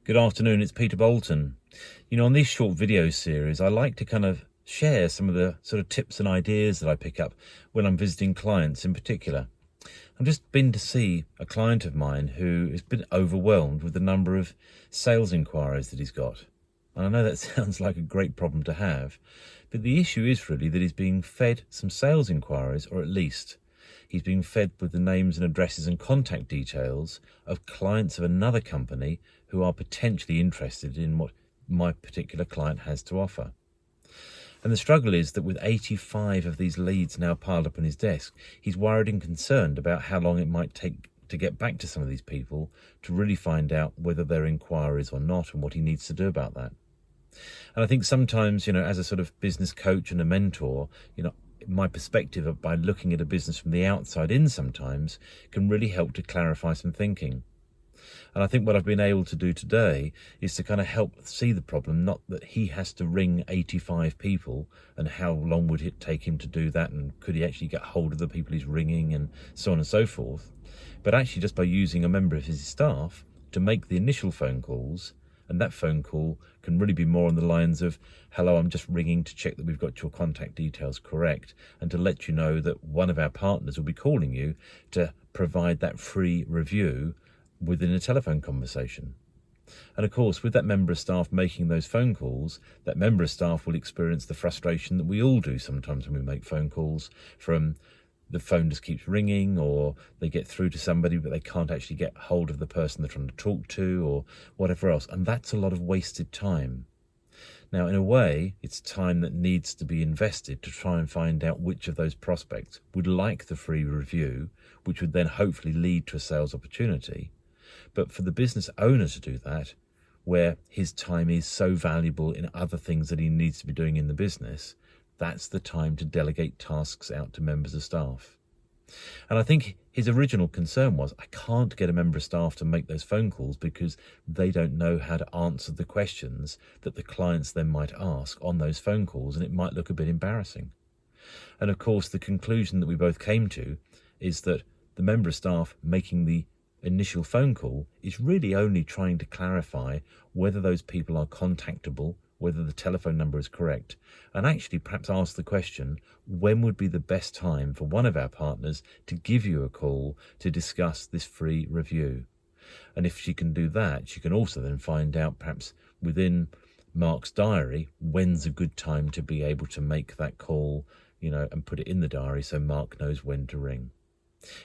Good afternoon, it's Peter Boulton. On these short video series, I like to kind of share some of the sort of tips and ideas that I pick up when I'm visiting clients in particular. I've just been to see a client of mine who has been overwhelmed with the number of sales inquiries that he's got. And I know that sounds like a great problem to have, but the issue is really that he's being fed some sales inquiries, or at least he's being fed with the names and addresses and contact details of clients of another company who are potentially interested in what my particular client has to offer. And the struggle is that with 85 of these leads now piled up on his desk, he's worried and concerned about how long it might take to get back to some of these people to really find out whether they're inquiries or not and what he needs to do about that. And I think sometimes, as a sort of business coach and a mentor, my perspective by looking at a business from the outside in sometimes can really help to clarify some thinking. And I think what I've been able to do today is to kind of help see the problem, not that he has to ring 85 people and how long would it take him to do that and could he actually get hold of the people he's ringing and so on and so forth, but actually just by using a member of his staff to make the initial phone calls. And that phone call can really be more on the lines of, hello, I'm just ringing to check that we've got your contact details correct and to let you know that one of our partners will be calling you to provide that free review within a telephone conversation. And of course, with that member of staff making those phone calls, that member of staff will experience the frustration that we all do sometimes when we make phone calls, from the phone just keeps ringing, or they get through to somebody but they can't actually get hold of the person they're trying to talk to, or whatever else. And that's a lot of wasted time. Now, in a way, it's time that needs to be invested to try and find out which of those prospects would like the free review, which would then hopefully lead to a sales opportunity. But for the business owner to do that, where his time is so valuable in other things that he needs to be doing in the business, that's the time to delegate tasks out to members of staff. And I think his original concern was, I can't get a member of staff to make those phone calls because they don't know how to answer the questions that the clients then might ask on those phone calls, and it might look a bit embarrassing. And of course, the conclusion that we both came to is that the member of staff making the initial phone call is really only trying to clarify whether those people are contactable, whether the telephone number is correct, and actually perhaps ask the question, when would be the best time for one of our partners to give you a call to discuss this free review? And if she can do that, she can also then find out perhaps within Mark's diary, when's a good time to be able to make that call, and put it in the diary so Mark knows when to ring.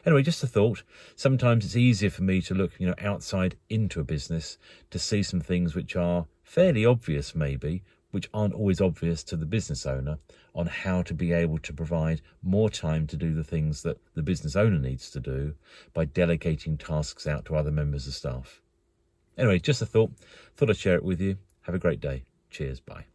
Anyway, just a thought. Sometimes it's easier for me to look, outside into a business to see some things which are fairly obvious maybe, which aren't always obvious to the business owner, on how to be able to provide more time to do the things that the business owner needs to do by delegating tasks out to other members of staff. Anyway, just a thought. Thought I'd share it with you. Have a great day. Cheers. Bye.